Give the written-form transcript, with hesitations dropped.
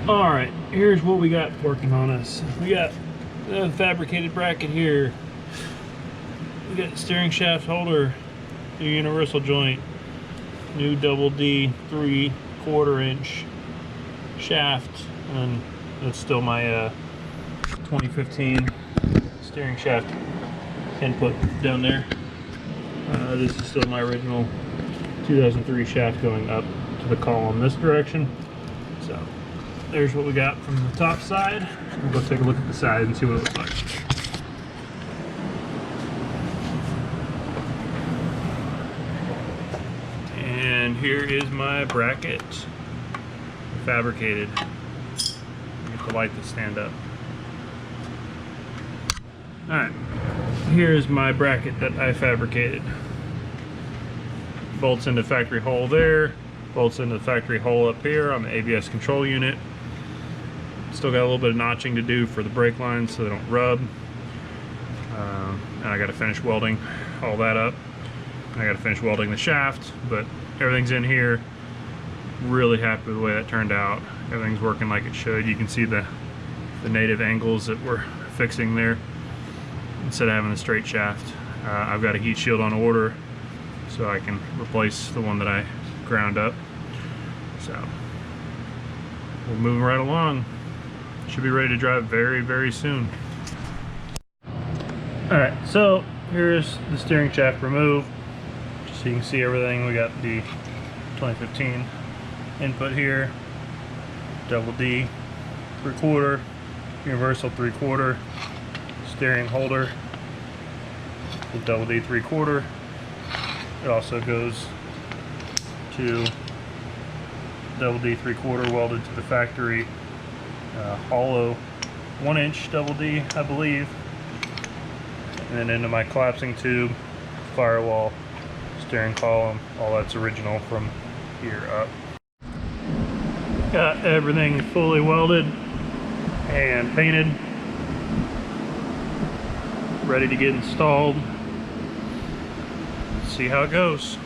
All right, here's what we got working on us. We got the fabricated bracket here. We got the steering shaft holder, new universal joint, new double D 3/4 inch shaft, and that's still my 2015 steering shaft input down there. This is still my original 2003 shaft going up to the column this direction. So there's what we got from the top side. We'll go take a look at the side and see what it looks like. And here is my bracket, fabricated. Get the light to stand up. Alright, here's my bracket that I fabricated. Bolts into factory hole there, bolts into the factory hole up here on the ABS control unit. Still got a little bit of notching to do for the brake lines so they don't rub. And I got to finish welding all that up. I got to finish welding the shaft, but everything's in here. Really happy with the way that turned out. Everything's working like it should. You can see the native angles that we're fixing there instead of having the straight shaft. I've got a heat shield on order so I can replace the one that I ground up. So we're moving right along. Should be ready to drive very, very soon. Alright, so here's the steering shaft removed. Just so you can see everything. We got the 2015 input here, double D 3/4, universal 3/4, steering holder, the double D 3/4. It also goes to double D 3/4 welded to the factory hollow 1-inch double D, I believe, and then into my collapsing tube, firewall, steering column. All that's original from here up. Got everything fully welded and painted, ready to get installed. Let's see how it goes.